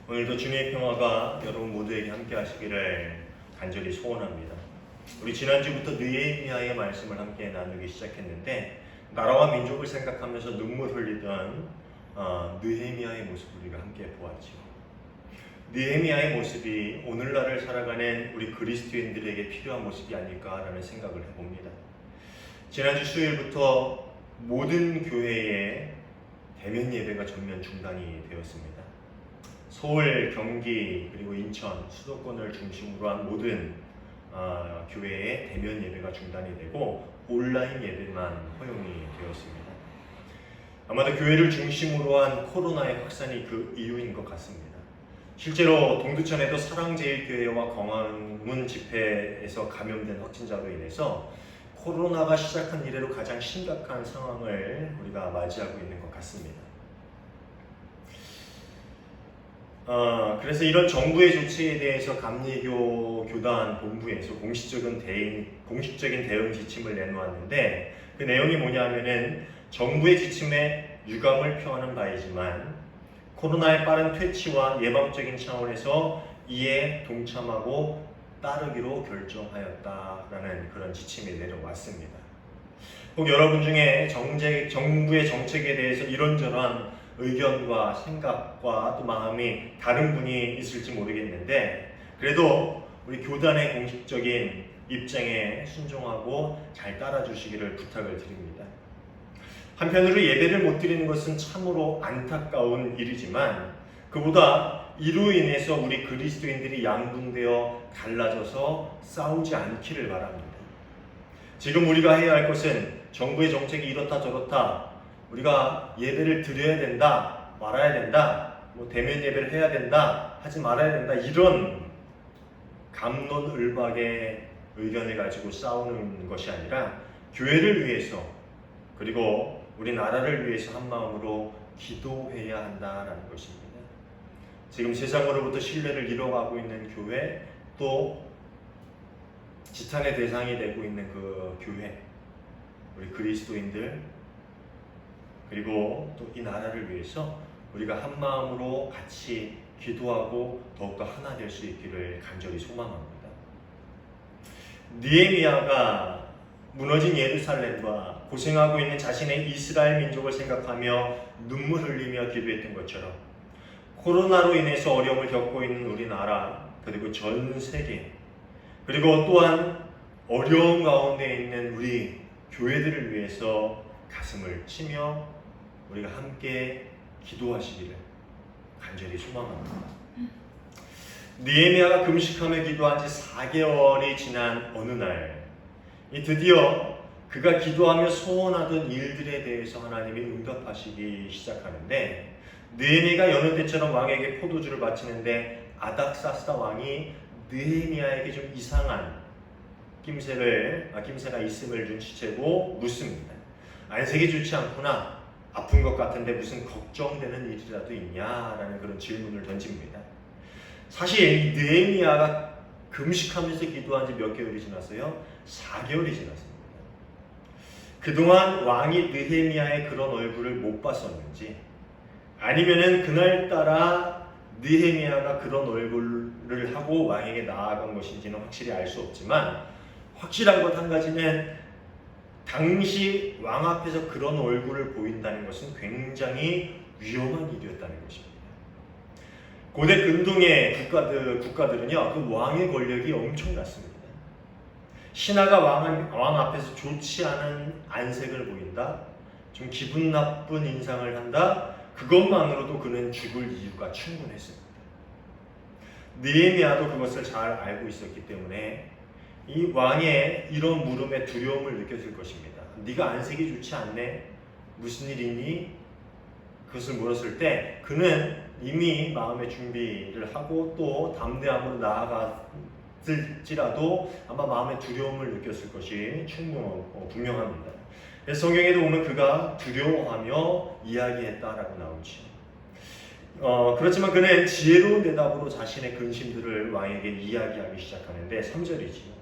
오늘도 주님의 평화가 여러분 모두에게 함께 하시기를 간절히 소원합니다. 우리 지난주부터 느헤미야의 말씀을 함께 나누기 시작했는데 나라와 민족을 생각하면서 눈물 흘리던 느헤미야의 모습을 우리가 함께 보았죠. 느헤미야의 모습이 오늘날을 살아가는 우리 그리스도인들에게 필요한 모습이 아닐까라는 생각을 해봅니다. 지난주 수요일부터 모든 교회에 대면 예배가 전면 중단이 되었습니다. 서울, 경기, 그리고 인천, 수도권을 중심으로 한 모든 교회의 대면 예배가 중단이 되고 온라인 예배만 허용이 되었습니다. 아마도 교회를 중심으로 한 코로나의 확산이 그 이유인 것 같습니다. 실제로 동두천에도 사랑제일교회와 광화문 집회에서 감염된 확진자로 인해서 코로나가 시작한 이래로 가장 심각한 상황을 우리가 맞이하고 있는 것 같습니다. 그래서 이런 정부의 조치에 대해서 감리교 교단 본부에서 공식적인 대응 지침을 내놓았는데 그 내용이 뭐냐면은 정부의 지침에 유감을 표하는 바이지만 코로나의 빠른 퇴치와 예방적인 차원에서 이에 동참하고 따르기로 결정하였다라는 그런 지침이 내려왔습니다. 혹 여러분 중에 정부의 정책에 대해서 이런저런 의견과 생각과 또 마음이 다른 분이 있을지 모르겠는데 그래도 우리 교단의 공식적인 입장에 순종하고 잘 따라주시기를 부탁을 드립니다. 한편으로 예배를 못 드리는 것은 참으로 안타까운 일이지만 그보다 이로 인해서 우리 그리스도인들이 양분되어 갈라져서 싸우지 않기를 바랍니다. 지금 우리가 해야 할 것은 정부의 정책이 이렇다 저렇다 우리가 예배를 드려야 된다 말아야 된다 대면 예배를 해야 된다 하지 말아야 된다 이런 갑론을박의 의견을 가지고 싸우는 것이 아니라 교회를 위해서 그리고 우리 나라를 위해서 한 마음으로 기도해야 한다라는 것입니다. 지금 세상으로부터 신뢰를 잃어가고 있는 교회 또 지탄의 대상이 되고 있는 그 교회 우리 그리스도인들 그리고 또 이 나라를 위해서 우리가 한 마음으로 같이 기도하고 더욱더 하나 될 수 있기를 간절히 소망합니다. 느헤미야가 무너진 예루살렘과 고생하고 있는 자신의 이스라엘 민족을 생각하며 눈물 흘리며 기도했던 것처럼 코로나로 인해서 어려움을 겪고 있는 우리나라 그리고 전 세계 그리고 또한 어려움 가운데 있는 우리 교회들을 위해서 가슴을 치며 우리가 함께 기도하시기를 간절히 소망합니다. 느헤미야가 금식하며 기도한 지 4개월이 지난 어느 날 드디어 그가 기도하며 소원하던 일들에 대해서 하나님이 응답하시기 시작하는데 느헤미야가 여느 때처럼 왕에게 포도주를 바치는데 아닥사스다 왕이 느헤미야에게 좀 이상한 낌새가 있음을 눈치채고 묻습니다. 안색이 좋지 않구나. 아픈 것 같은데 무슨 걱정되는 일이라도 있냐라는 그런 질문을 던집니다. 사실 느헤미야가 금식하면서 기도한 지 몇 개월이 지났어요? 4개월이 지났습니다. 그동안 왕이 느헤미야의 그런 얼굴을 못 봤었는지 아니면은 그날따라 느헤미야가 그런 얼굴을 하고 왕에게 나아간 것인지는 확실히 알 수 없지만 확실한 것 한 가지는 당시 왕 앞에서 그런 얼굴을 보인다는 것은 굉장히 위험한 일이었다는 것입니다. 고대 근동의 국가들은요, 그 왕의 권력이 엄청났습니다. 신하가 왕 앞에서 좋지 않은 안색을 보인다, 좀 기분 나쁜 인상을 한다, 그것만으로도 그는 죽을 이유가 충분했습니다. 느헤미야도 그것을 잘 알고 있었기 때문에 이 왕의 이런 물음에 두려움을 느꼈을 것입니다. 네가 안색이 좋지 않네? 무슨 일이니? 그것을 물었을 때 그는 이미 마음의 준비를 하고 또 담대함으로 나아갔을지라도 아마 마음의 두려움을 느꼈을 것이 분명합니다. 그래서 성경에도 보면 그가 두려워하며 이야기했다라고 나오죠. 그렇지만 그는 지혜로운 대답으로 자신의 근심들을 왕에게 이야기하기 시작하는데 3절이지요.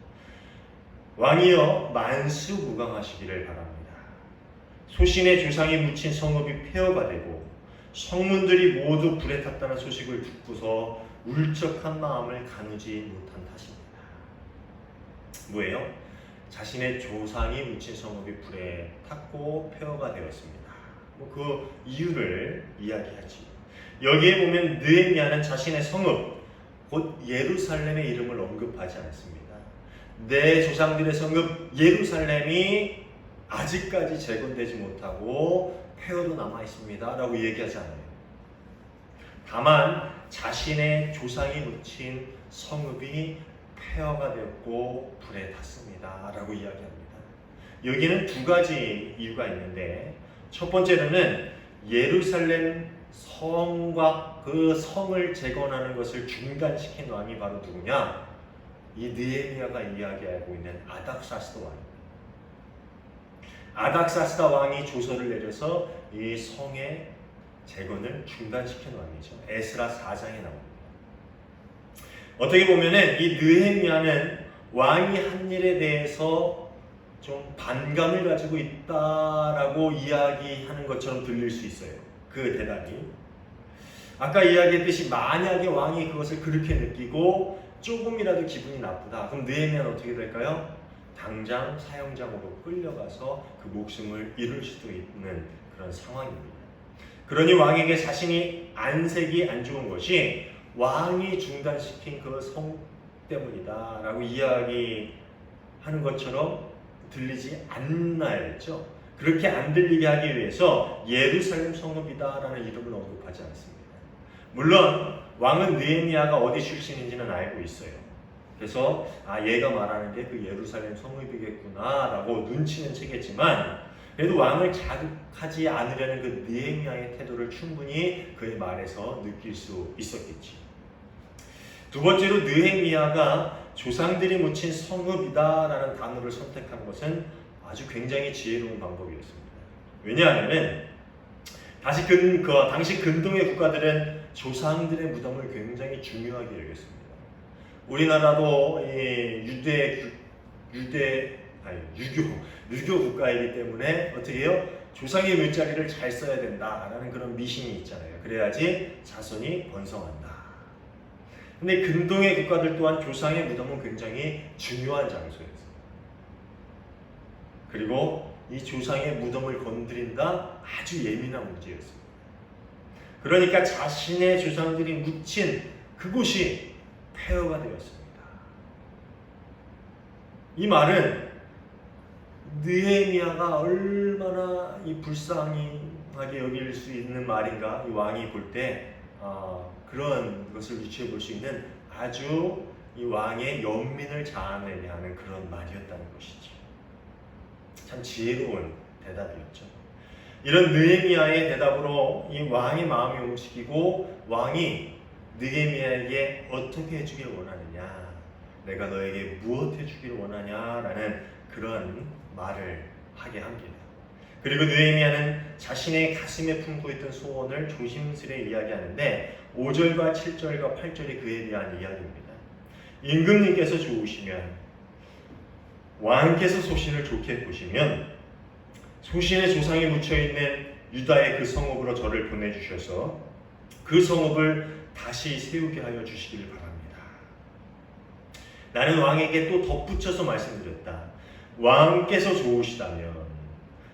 왕이여 만수무강하시기를 바랍니다. 소신의 조상이 묻힌 성읍이 폐허가 되고 성문들이 모두 불에 탔다는 소식을 듣고서 울적한 마음을 가누지 못한 탓입니다. 뭐예요? 자신의 조상이 묻힌 성읍이 불에 탔고 폐허가 되었습니다. 그 이유를 이야기하지. 여기에 보면 느헤미야는 자신의 성읍, 곧 예루살렘의 이름을 언급하지 않습니다. 내 조상들의 성읍 예루살렘이 아직까지 재건되지 못하고 폐허로 남아 있습니다 라고 얘기하지 않아요. 다만 자신의 조상이 묻힌 성읍이 폐허가 되었고 불에 탔습니다 라고 이야기합니다. 여기는 두 가지 이유가 있는데, 첫 번째로는 예루살렘 성과 그 성을 재건하는 것을 중단시킨 왕이 바로 누구냐? 이 느헤미야가 이야기하고 있는 아닥사스다 왕입니다. 아닥사스다 왕이 조서를 내려서 이 성의 재건을 중단시킨 왕이죠. 에스라 4장에 나옵니다. 어떻게 보면은 이 느헤미야는 왕이 한 일에 대해서 좀 반감을 가지고 있다라고 이야기하는 것처럼 들릴 수 있어요. 그 대답이. 아까 이야기했듯이 만약에 왕이 그것을 그렇게 느끼고 조금이라도 기분이 나쁘다. 그럼 느헤미야는 어떻게 될까요? 당장 사형장으로 끌려가서 그 목숨을 잃을 수도 있는 그런 상황입니다. 그러니 왕에게 자신이 안색이 안 좋은 것이 왕이 중단시킨 그 성 때문이다 라고 이야기하는 것처럼 들리지 않나였죠. 그렇게 안 들리게 하기 위해서 예루살렘 성읍이다 라는 이름을 언급하지 않습니다. 물론 왕은 느헤미야가 어디 출신인지는 알고 있어요. 그래서 얘가 말하는 게 그 예루살렘 성읍이겠구나 라고 눈치는 채겠지만, 그래도 왕을 자극하지 않으려는 그 느헤미야의 태도를 충분히 그의 말에서 느낄 수 있었겠지. 두 번째로 느헤미야가 조상들이 묻힌 성읍이다라는 단어를 선택한 것은 아주 굉장히 지혜로운 방법이었습니다. 왜냐하면 당시 근동의 국가들은 조상들의 무덤을 굉장히 중요하게 여겼습니다. 우리나라도 유교 국가이기 때문에 어떻게 해요? 조상의 묘자리를 잘 써야 된다라는 그런 미신이 있잖아요. 그래야지 자손이 번성한다. 근데 근동의 국가들 또한 조상의 무덤은 굉장히 중요한 장소였어요. 그리고 이 조상의 무덤을 건드린다? 아주 예민한 문제였습니다. 그러니까 자신의 조상들이 묻힌 그곳이 폐허가 되었습니다. 이 말은 느헤미야가 얼마나 이 불쌍하게 여길 수 있는 말인가, 이 왕이 볼 때 그런 것을 유추해 볼 수 있는 아주 이 왕의 연민을 자아내게 하는 그런 말이었다는 것이죠. 참 지혜로운 대답이었죠. 이런 느헤미야의 대답으로 이 왕의 마음이 움직이고 왕이 느헤미야에게 어떻게 해주길 원하느냐, 내가 너에게 무엇 해주길 원하냐라는 그런 말을 하게 합니다. 그리고 느헤미야는 자신의 가슴에 품고 있던 소원을 조심스레 이야기하는데 5절과 7절과 8절이 그에 대한 이야기입니다. 임금님께서 좋으시면, 왕께서 소신을 좋게 보시면 소신의 조상이 묻혀있는 유다의 그 성읍으로 저를 보내주셔서 그 성읍을 다시 세우게 하여 주시기를 바랍니다. 나는 왕에게 또 덧붙여서 말씀드렸다. 왕께서 좋으시다면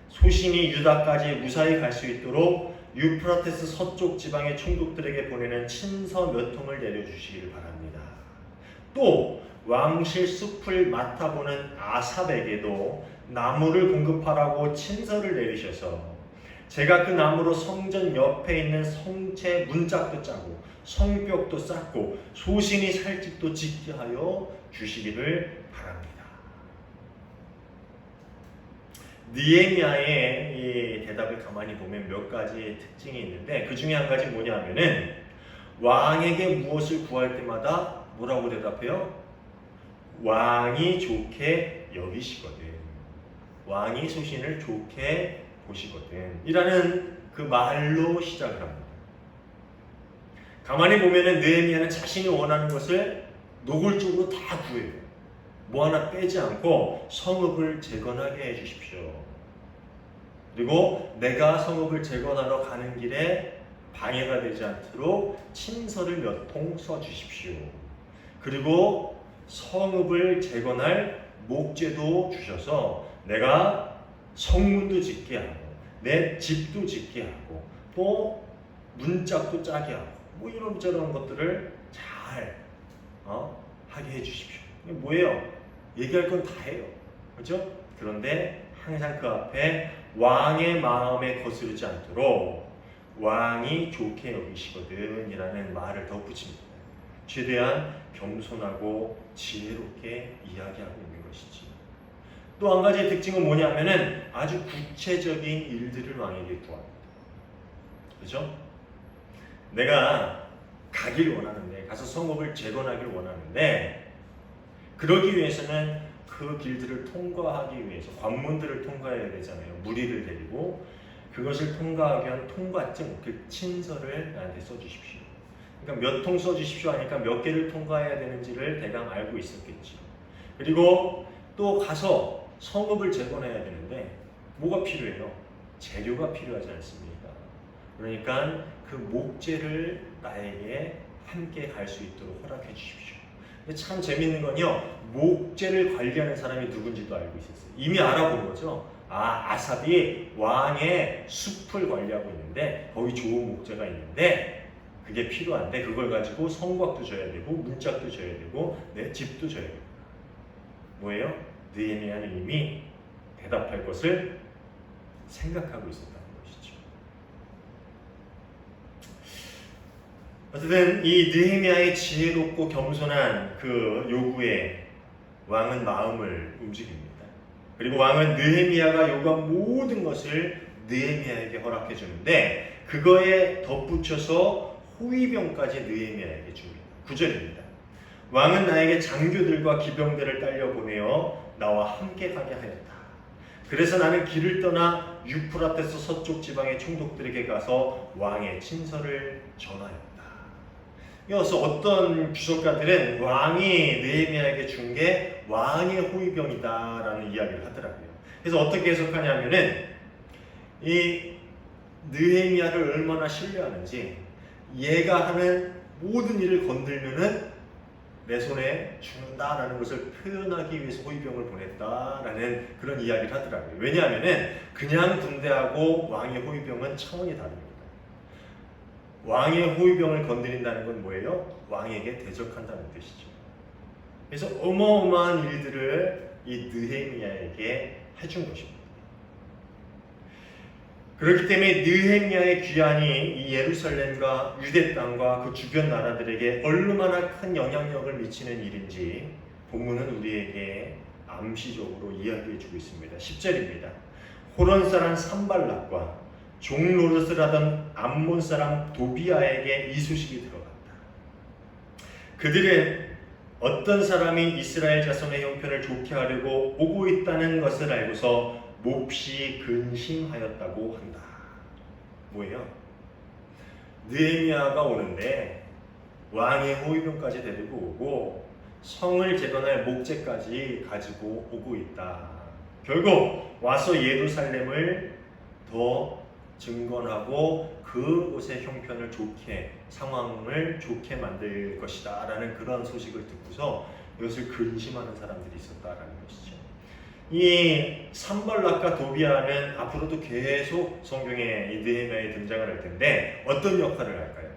소신이 유다까지 무사히 갈 수 있도록 유프라테스 서쪽 지방의 총독들에게 보내는 친서 몇 통을 내려주시기를 바랍니다. 또 왕실 숲을 맡아보는 아삽에게도 나무를 공급하라고 친서를 내리셔서 제가 그 나무로 성전 옆에 있는 성체 문짝도 짜고 성벽도 쌓고 소신이 살 집도 짓게 하여 주시기를 바랍니다. 느헤미야의 이 대답을 가만히 보면 몇 가지 특징이 있는데, 그 중에 한 가지 뭐냐면은 왕에게 무엇을 구할 때마다 뭐라고 대답해요? 왕이 좋게 여기시거든, 왕이 소신을 좋게 보시거든 이라는 그 말로 시작을 합니다. 가만히 보면은 느헤미야는 자신이 원하는 것을 노골적으로 다 구해요. 뭐 하나 빼지 않고 성읍을 재건하게 해주십시오. 그리고 내가 성읍을 재건하러 가는 길에 방해가 되지 않도록 친서를 몇 통 써주십시오. 그리고 성읍을 재건할 목재도 주셔서 내가 성문도 짓게 하고 내 집도 짓게 하고 또 문짝도 짜게 하고 뭐 이런저런 것들을 잘 하게 해주십시오. 이게 뭐예요? 얘기할 건 다 해요. 그렇죠? 그런데 항상 그 앞에 왕의 마음에 거스르지 않도록 왕이 좋게 여기시거든 이라는 말을 덧붙입니다. 최대한 겸손하고 지혜롭게 이야기하고 있는 것이지. 또 한 가지 특징은 뭐냐면은 아주 구체적인 일들을 왕에게 구합니다. 그렇죠? 내가 가길 원하는데, 가서 성읍을 재건하길 원하는데, 그러기 위해서는 그 길들을 통과하기 위해서 관문들을 통과해야 되잖아요. 무리를 데리고 그것을 통과하기 위한 통과증, 그 친서를 나한테 써주십시오. 그러니까 몇 통 써주십시오 하니까 몇 개를 통과해야 되는지를 대강 알고 있었겠죠. 그리고 또 가서 성읍을 재건해야 되는데 뭐가 필요해요? 재료가 필요하지 않습니까? 그러니까 그 목재를 나에게 함께 갈 수 있도록 허락해 주십시오. 근데 참 재밌는 건요, 목재를 관리하는 사람이 누군지도 알고 있었어요. 이미 알아본 거죠. 아삽이 왕의 숲을 관리하고 있는데 거기 좋은 목재가 있는데 그게 필요한데 그걸 가지고 성곽도 줘야 되고 문짝도 줘야 되고 내 집도 줘야 되고. 뭐예요? 느헤미야는 이미 대답할 것을 생각하고 있었다는 것이죠. 어쨌든 이 느헤미야의 지혜롭고 겸손한 그 요구에 왕은 마음을 움직입니다. 그리고 왕은 느헤미야가 요구한 모든 것을 느헤미야에게 허락해 주는데 그거에 덧붙여서 호위병까지 느헤미야에게 줍니다. 9절입니다. 왕은 나에게 장교들과 기병대를 딸려 보내어 나와 함께 가게 하였다. 그래서 나는 길을 떠나 유프라테스 서쪽 지방의 총독들에게 가서 왕의 친서를 전하였다. 이어서 어떤 주석가들은 왕이 느헤미야에게 준 게 왕의 호위병이다라는 이야기를 하더라고요. 그래서 어떻게 해석하냐면은 이 느헤미야를 얼마나 신뢰하는지, 얘가 하는 모든 일을 건들면은 내 손에 죽는다라는 것을 표현하기 위해서 호위병을 보냈다라는 그런 이야기를 하더라고요. 왜냐하면은 그냥 군대하고 왕의 호위병은 차원이 다릅니다. 왕의 호위병을 건드린다는 건 뭐예요? 왕에게 대적한다는 뜻이죠. 그래서 어마어마한 일들을 이 느헤미야에게 해준 것입니다. 그렇기 때문에 느헤미야의 귀환이 이 예루살렘과 유대 땅과 그 주변 나라들에게 얼마나 큰 영향력을 미치는 일인지 본문은 우리에게 암시적으로 이야기해주고 있습니다. 10절입니다. 호론 사람 산발락과 종노릇을 하던 암몬 사람 도비아에게 이 소식이 들어갔다. 그들은 어떤 사람이 이스라엘 자손의 형편을 좋게 하려고 오고 있다는 것을 알고서 몹시 근심하였다고 한다. 뭐예요? 느헤미야가 오는데 왕의 호위병까지 데리고 오고 성을 재건할 목재까지 가지고 오고 있다. 결국 와서 예루살렘을 더 증건하고 그곳의 형편을 좋게, 상황을 좋게 만들 것이다 라는 그런 소식을 듣고서 이것을 근심하는 사람들이 있었다라는 것이죠. 이 산발락과 도비아는 앞으로도 계속 성경에 이 느헤미야에 등장을 할 텐데 어떤 역할을 할까요?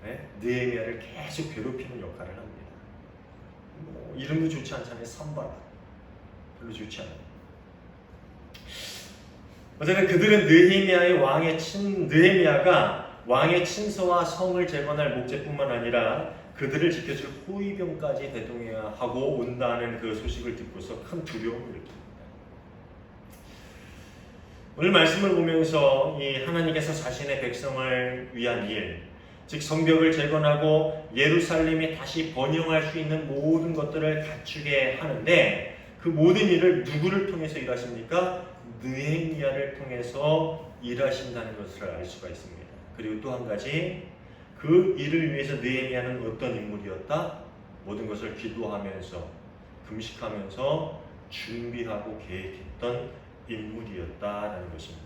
네? 느헤미야를 계속 괴롭히는 역할을 합니다. 이름도 좋지 않잖아요. 산발락. 별로 좋지 않아요. 어쨌든 그들은 느헤미야가 왕의 친서와 성을 재건할 목재뿐만 아니라 그들을 지켜줄 호위병까지 대동해야 하고 온다는 그 소식을 듣고서 큰 두려움을 느낍니다. 오늘 말씀을 보면서 이 하나님께서 자신의 백성을 위한 일, 즉 성벽을 재건하고 예루살렘이 다시 번영할 수 있는 모든 것들을 갖추게 하는데 그 모든 일을 누구를 통해서 일하십니까? 느헤미야를 통해서 일하신다는 것을 알 수가 있습니다. 그리고 또 한 가지, 그 일을 위해서 느헤미야는 어떤 인물이었다? 모든 것을 기도하면서 금식하면서 준비하고 계획했던 인물이었다라는 것입니다.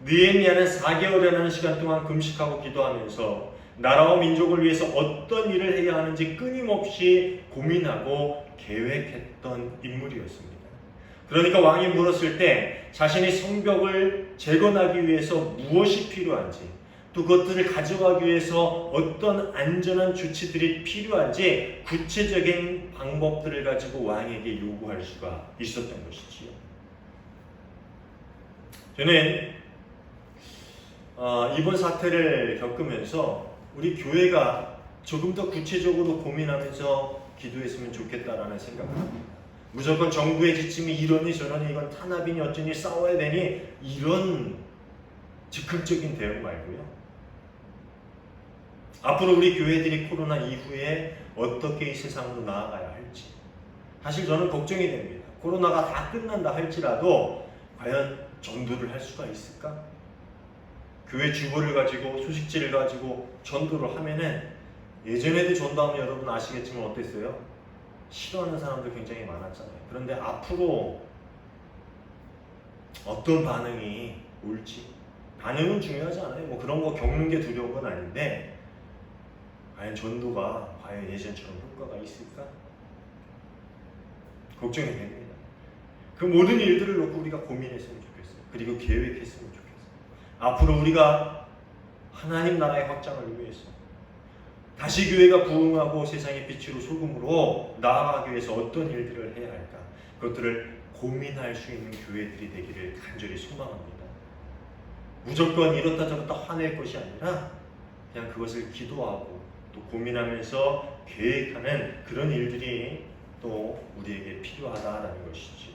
느헤미야는 4개월이라는 시간 동안 금식하고 기도하면서 나라와 민족을 위해서 어떤 일을 해야 하는지 끊임없이 고민하고 계획했던 인물이었습니다. 그러니까 왕이 물었을 때 자신이 성벽을 재건하기 위해서 무엇이 필요한지, 또 그것들을 가져가기 위해서 어떤 안전한 조치들이 필요한지 구체적인 방법들을 가지고 왕에게 요구할 수가 있었던 것이지요. 저는 이번 사태를 겪으면서 우리 교회가 조금 더 구체적으로 고민하면서 기도했으면 좋겠다라는 생각을 합니다. 무조건 정부의 지침이 이러니 저러니 이건 탄압이니 어쩌니 싸워야 되니 이런 즉흥적인 대응 말고요. 앞으로 우리 교회들이 코로나 이후에 어떻게 이 세상으로 나아가야 할지 사실 저는 걱정이 됩니다. 코로나가 다 끝난다 할지라도 과연 전도를 할 수가 있을까? 교회 주보를 가지고 소식지를 가지고 전도를 하면은 예전에도 전도하면 여러분 아시겠지만 어땠어요? 싫어하는 사람들 굉장히 많았잖아요. 그런데 앞으로 어떤 반응이 올지 반응은 중요하지 않아요. 뭐 그런 거 겪는 게 두려운 건 아닌데 과연 전도가 과연 예전처럼 효과가 있을까? 걱정이 됩니다. 그 모든 일들을 놓고 우리가 고민했으면 좋겠어요. 그리고 계획했으면 좋겠어요. 앞으로 우리가 하나님 나라의 확장을 위해서 다시 교회가 부흥하고 세상의 빛으로 소금으로 나아가기 위해서 어떤 일들을 해야 할까? 그것들을 고민할 수 있는 교회들이 되기를 간절히 소망합니다. 무조건 이렇다 저렇다 화낼 것이 아니라 그냥 그것을 기도하고 또 고민하면서 계획하는 그런 일들이 또 우리에게 필요하다라는 것이지.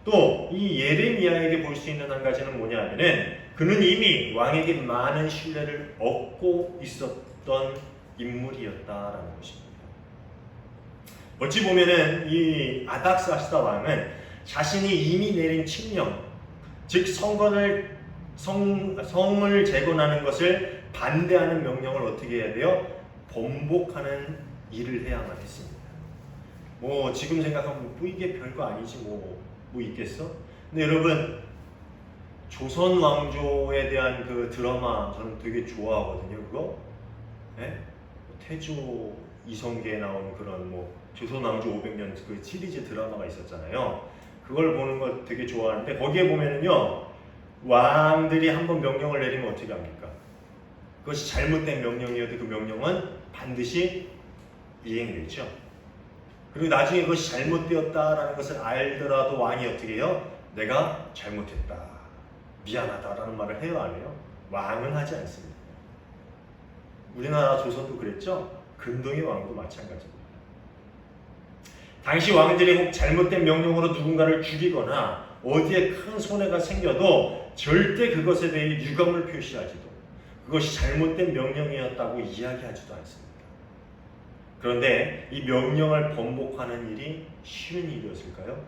또 이 예레미야에게 볼 수 있는 한 가지는 뭐냐면은 그는 이미 왕에게 많은 신뢰를 얻고 있었던 인물이었다라는 것입니다. 어찌 보면은 이 아닥사스다 왕은 자신이 이미 내린 칙령, 즉 성을 재건하는 것을 반대하는 명령을 어떻게 해야 돼요? 번복하는 일을 해야만 했습니다. 뭐 지금 생각하면 뭐 이게 별거 아니지 뭐 있겠어? 근데 여러분 조선 왕조에 대한 그 드라마 저는 되게 좋아하거든요. 그거 네? 태조 이성계에 나온 그런 뭐 조선 왕조 500년 그 시리즈 드라마가 있었잖아요. 그걸 보는 거 되게 좋아하는데 거기에 보면은요 왕들이 한번 명령을 내리면 어떻게 합니까? 그것이 잘못된 명령이어도 그 명령은 반드시 이행되죠. 그리고 나중에 그것이 잘못되었다라는 것을 알더라도 왕이 어떻게 해요? 내가 잘못했다, 미안하다라는 말을 해요, 안 해요? 왕은 하지 않습니다. 우리나라 조선도 그랬죠? 근동의 왕도 마찬가지입니다. 당시 왕들이 혹 잘못된 명령으로 누군가를 죽이거나 어디에 큰 손해가 생겨도 절대 그것에 대해 유감을 표시하지도 그것이 잘못된 명령이었다고 이야기하지도 않습니다. 그런데 이 명령을 번복하는 일이 쉬운 일이었을까요?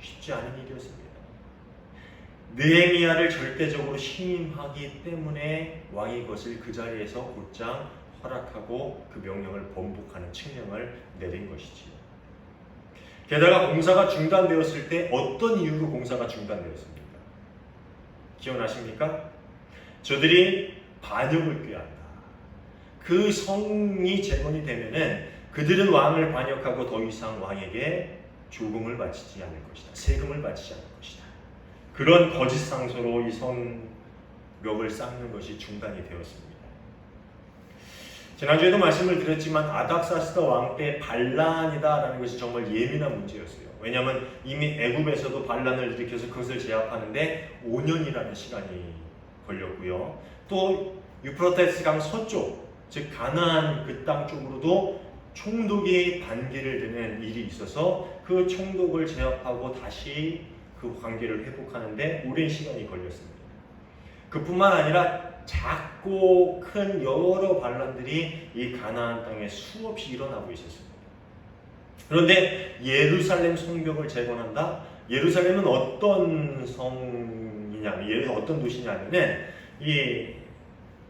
쉽지 않은 일이었습니다. 느헤미야를 절대적으로 신임하기 때문에 왕이 그것을 그 자리에서 곧장 허락하고 그 명령을 번복하는 칙령을 내린 것이지요. 게다가 공사가 중단되었을 때 어떤 이유로 공사가 중단되었습니까? 기억나십니까? 저들이 반역을 꾀한다. 그 성이 재건이 되면은 그들은 왕을 반역하고 더 이상 왕에게 조공을 바치지 않을 것이다. 세금을 바치지 않을 것이다. 그런 거짓 상소로 이 성벽을 쌓는 것이 중단이 되었습니다. 지난주에도 말씀을 드렸지만 아닥사스다 왕 때 반란이다라는 것이 정말 예민한 문제였어요. 왜냐하면 이미 애굽에서도 반란을 일으켜서 그것을 제압하는데 5년이라는 시간이 걸렸고요. 또 유프라테스 강 서쪽, 즉 가나안 그 땅 쪽으로도 총독이 반기를 드는 일이 있어서 그 총독을 제압하고 다시 그 관계를 회복하는데 오랜 시간이 걸렸습니다. 그뿐만 아니라 작고 큰 여러 반란들이 이 가나안 땅에 수없이 일어나고 있었습니다. 그런데 예루살렘 성벽을 재건한다? 예루살렘은 어떤 성이냐, 어떤 도시냐면은 이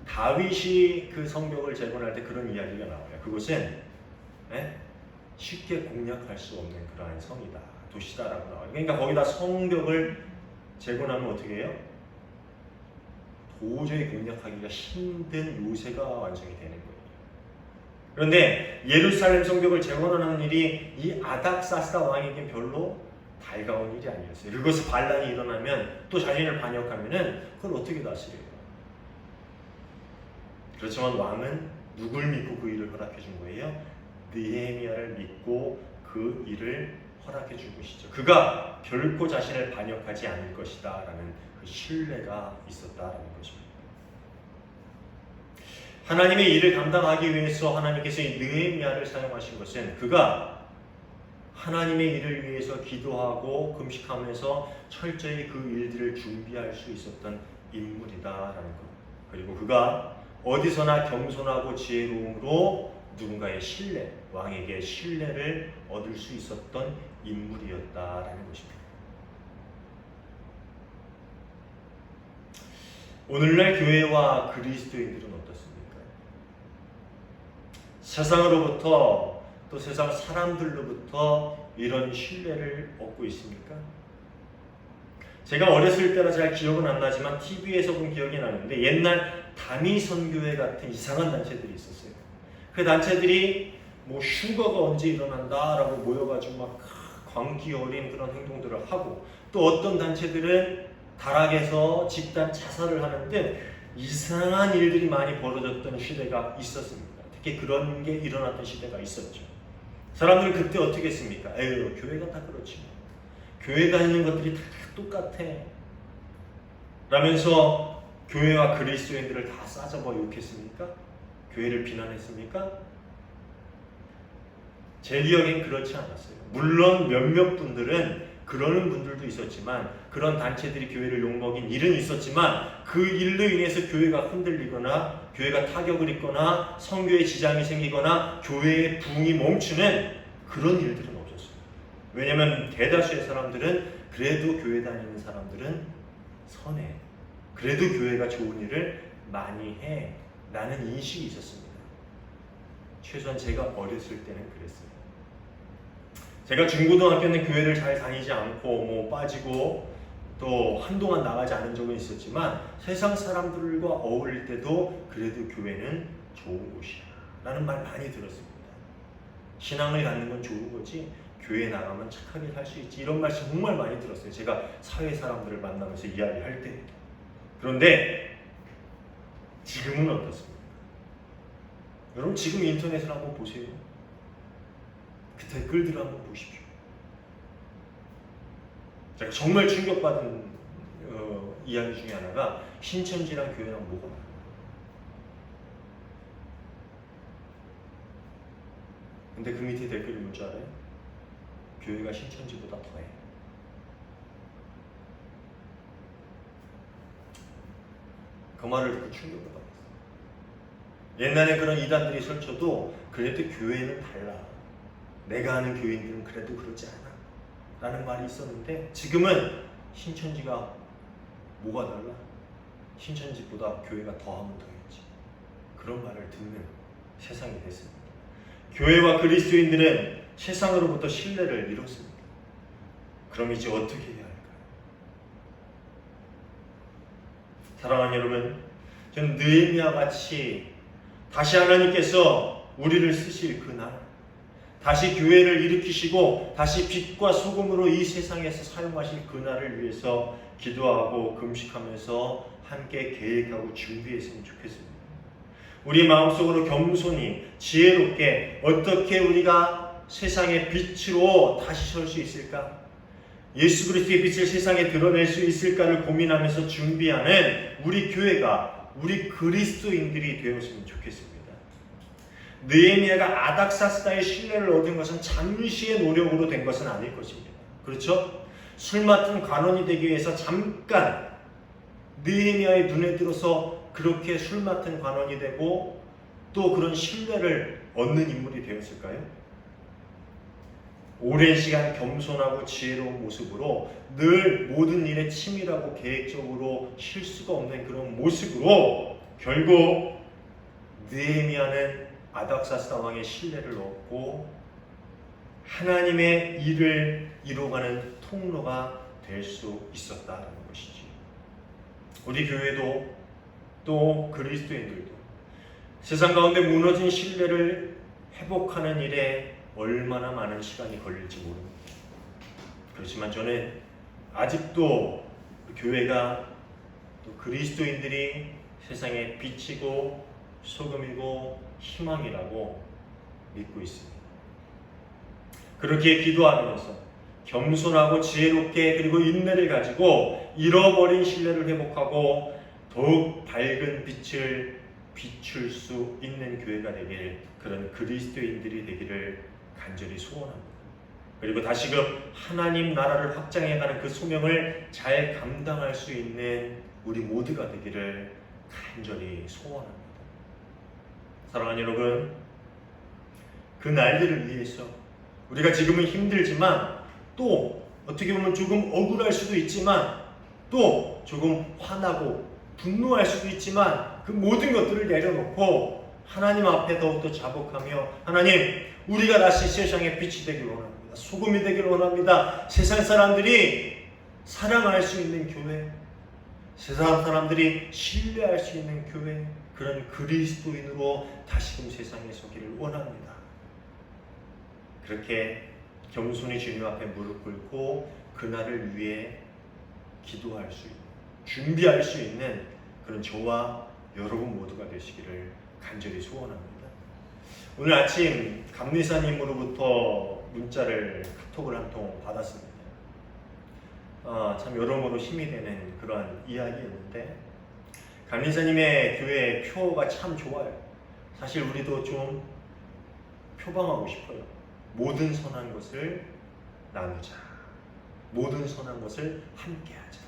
다윗이 그 성벽을 재건할 때 그런 이야기가 나와요. 그것은 쉽게 공략할 수 없는 그러한 성이다, 도시다라고 나와요. 그러니까 거기다 성벽을 재건하면 어떻게 해요? 도저히 공략하기가 힘든 요새가 완성이 되는 거예요. 그런데 예루살렘 성벽을 재건하는 일이 이 아닥사스다 왕에게 별로 달가운 일이 아니었어요. 그것이 반란이 일어나면 또 자신을 반역하면은 그걸 어떻게 다스려요? 그렇지만 왕은 누굴 믿고 그 일을 허락해 준 거예요? 느헤미야를 믿고 그 일을 허락해 준 것이죠. 그가 결코 자신을 반역하지 않을 것이다 라는 그 신뢰가 있었다라는 것입니다. 하나님의 일을 감당하기 위해서 하나님께서 이 느헤미야를 사용하신 것은 그가 하나님의 일을 위해서 기도하고 금식하면서 철저히 그 일들을 준비할 수 있었던 인물이다라는 것. 그리고 그가 어디서나 겸손하고 지혜로움으로 누군가의 신뢰, 왕에게 신뢰를 얻을 수 있었던 인물이었다라는 것입니다. 오늘날 교회와 그리스도인들은 어떻습니까? 세상으로부터 또 세상 사람들로부터 이런 신뢰를 얻고 있습니까? 제가 어렸을 때라 잘 기억은 안 나지만 TV에서 본 기억이 나는데 옛날 다미선교회 같은 이상한 단체들이 있었어요. 그 단체들이 뭐 휴거가 언제 일어난다라고 모여가지고 막 광기 어린 그런 행동들을 하고 또 어떤 단체들은 다락에서 집단 자살을 하는 등 이상한 일들이 많이 벌어졌던 시대가 있었습니다. 특히 그런 게 일어났던 시대가 있었죠. 사람들은 그때 어떻게 했습니까? 에휴, 교회가 다 그렇지. 교회 다니는 것들이 다 똑같아. 라면서 교회와 그리스도인들을 다 싸잡아 욕했습니까? 교회를 비난했습니까? 제 기억엔 그렇지 않았어요. 물론 몇몇 분들은 그러는 분들도 있었지만 그런 단체들이 교회를 욕먹인 일은 있었지만 그 일로 인해서 교회가 흔들리거나 교회가 타격을 입거나 선교에 지장이 생기거나 교회의 부흥이 멈추는 그런 일들은 없었어요. 왜냐하면 대다수의 사람들은 그래도 교회 다니는 사람들은 선해. 그래도 교회가 좋은 일을 많이 해. 라는 인식이 있었습니다. 최소한 제가 어렸을 때는 그랬어요. 제가 중고등학교는 교회를 잘 다니지 않고 뭐 빠지고 또 한동안 나가지 않은 적은 있었지만 세상 사람들과 어울릴 때도 그래도 교회는 좋은 곳이야 라는 말 많이 들었습니다. 신앙을 갖는 건 좋은 거지 교회 나가면 착하게 살 수 있지 이런 말씀 정말 많이 들었어요. 제가 사회 사람들을 만나면서 이야기할 때. 그런데 지금은 어떻습니까? 여러분 지금 인터넷을 한번 보세요. 그 댓글들을 한번 보십시오. 제가 정말 충격받은 이야기 중에 하나가 신천지랑 교회랑 뭐가 달라요? 근데 그 밑에 댓글이 뭔지 알아요? 교회가 신천지보다 더해. 그 말을 듣고 충격을 받았어요. 옛날에 그런 이단들이 설쳐도 그래도 교회는 달라. 내가 아는 교인들은 그래도 그렇지 않아. 라는 말이 있었는데 지금은 신천지가 뭐가 달라? 신천지보다 교회가 더하면 더했지. 그런 말을 듣는 세상이 됐습니다. 교회와 그리스도인들은 세상으로부터 신뢰를 잃었습니다. 그럼 이제 어떻게 해야 할까요? 사랑하는 여러분, 저는 느헤미야 같이 다시 하나님께서 우리를 쓰실 그날 다시 교회를 일으키시고 다시 빛과 소금으로 이 세상에서 사용하실 그날을 위해서 기도하고 금식하면서 함께 계획하고 준비했으면 좋겠습니다. 우리 마음속으로 겸손히 지혜롭게 어떻게 우리가 세상의 빛으로 다시 설 수 있을까? 예수 그리스도의 빛을 세상에 드러낼 수 있을까를 고민하면서 준비하는 우리 교회가 우리 그리스도인들이 되었으면 좋겠습니다. 느헤미야가 아닥사스다의 신뢰를 얻은 것은 잠시의 노력으로 된 것은 아닐 것입니다. 그렇죠? 술 맡은 관원이 되기 위해서 잠깐 느헤미야의 눈에 들어서 그렇게 술 맡은 관원이 되고 또 그런 신뢰를 얻는 인물이 되었을까요? 오랜 시간 겸손하고 지혜로운 모습으로 늘 모든 일에 치밀하고 계획적으로 실수가 없는 그런 모습으로 결국 느헤미야는 아닥사스다 왕의 신뢰를 얻고 하나님의 일을 이루어가는 통로가 될 수 있었다는 것이지. 우리 교회도 또 그리스도인들도 세상 가운데 무너진 신뢰를 회복하는 일에 얼마나 많은 시간이 걸릴지 모릅니다. 그렇지만 저는 아직도 교회가 또 그리스도인들이 세상의 빛이고 소금이고 희망이라고 믿고 있습니다. 그렇게 기도하면서 겸손하고 지혜롭게 그리고 인내를 가지고 잃어버린 신뢰를 회복하고 더욱 밝은 빛을 비출 수 있는 교회가 되길, 그런 그리스도인들이 되기를 간절히 소원합니다. 그리고 다시금 하나님 나라를 확장해가는 그 소명을 잘 감당할 수 있는 우리 모두가 되기를 간절히 소원합니다. 사랑하는 여러분, 그 날들을 위해서 우리가 지금은 힘들지만 또 어떻게 보면 조금 억울할 수도 있지만 또 조금 화나고 분노할 수도 있지만 그 모든 것들을 내려놓고 하나님 앞에 더욱더 자복하며, 하나님, 우리가 다시 세상의 빛이 되길 원합니다. 소금이 되길 원합니다. 세상 사람들이 사랑할 수 있는 교회, 세상 사람들이 신뢰할 수 있는 교회, 그런 그리스도인으로 다시금 세상에 서기를 원합니다. 그렇게 겸손히 주님 앞에 무릎 꿇고 그날을 위해 기도할 수 있는, 준비할 수 있는 그런 저와 여러분 모두가 되시기를 간절히 소원합니다. 오늘 아침 감리사님으로부터 문자를, 카톡을 한 통 받았습니다. 참 여러모로 힘이 되는 그러한 이야기였는데, 감리사님의 교회 표가 참 좋아요. 사실 우리도 좀 표방하고 싶어요. 모든 선한 것을 나누자. 모든 선한 것을 함께하자.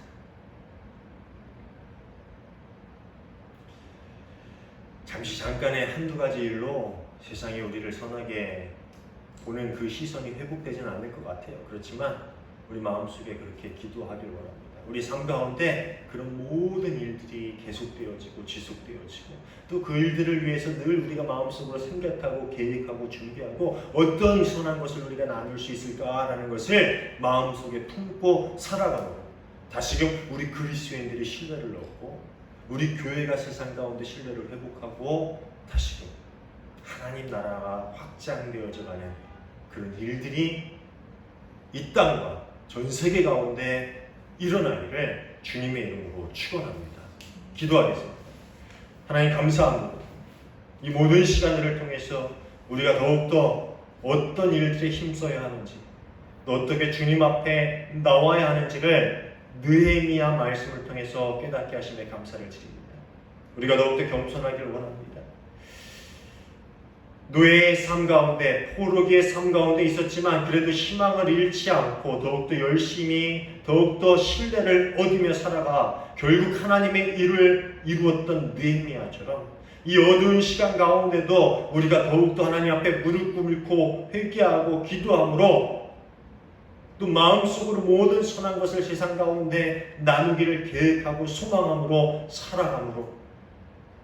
잠깐의 한두 가지 일로 세상이 우리를 선하게 보는 그 시선이 회복되지는 않을 것 같아요. 그렇지만 우리 마음속에 그렇게 기도하길 원합니다. 우리 삶 가운데 그런 모든 일들이 계속되어지고 지속되어지고 또 그 일들을 위해서 늘 우리가 마음속으로 생각하고 계획하고 준비하고 어떤 선한 것을 우리가 나눌 수 있을까라는 것을 마음속에 품고 살아가는, 다시금 우리 그리스도인들이 신뢰를 얻고 우리 교회가 세상 가운데 신뢰를 회복하고 다시금 하나님 나라가 확장되어져가는 그런 일들이 이 땅과 전 세계 가운데 일어나기를 주님의 이름으로 축원합니다. 기도하겠습니다. 하나님 감사합니다. 이 모든 시간들을 통해서 우리가 더욱더 어떤 일들에 힘써야 하는지, 또 어떻게 주님 앞에 나와야 하는지를 느헤미야 말씀을 통해서 깨닫게 하심에 감사를 드립니다. 우리가 더욱더 겸손하기를 원합니다. 노예의 삶 가운데, 포로기의 삶 가운데 있었지만 그래도 희망을 잃지 않고 더욱더 열심히 더욱더 신뢰를 얻으며 살아가 결국 하나님의 일을 이루었던 느헤미야처럼 이 어두운 시간 가운데도 우리가 더욱더 하나님 앞에 무릎 꿇고 회개하고 기도함으로 또 마음속으로 모든 선한 것을 세상 가운데 나누기를 계획하고 소망함으로 살아감으로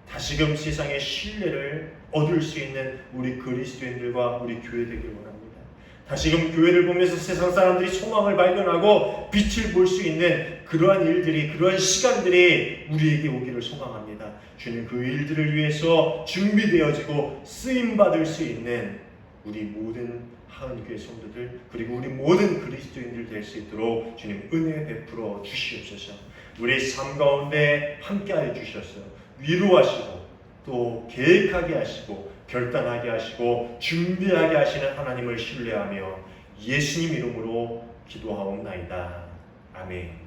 다시금 세상의 신뢰를 얻을 수 있는 우리 그리스도인들과 우리 교회 되길 원합니다. 다시금 교회를 보면서 세상 사람들이 소망을 발견하고 빛을 볼 수 있는 그러한 일들이, 그러한 시간들이 우리에게 오기를 소망합니다. 주님, 그 일들을 위해서 준비되어지고 쓰임받을 수 있는 우리 모든 하은교회 성도들 그리고 우리 모든 그리스도인들 될 수 있도록 주님 은혜 베풀어 주시옵소서. 우리 삶 가운데 함께하여 주셔서 위로하시고 또 계획하게 하시고 결단하게 하시고 준비하게 하시는 하나님을 신뢰하며 예수님 이름으로 기도하옵나이다. 아멘.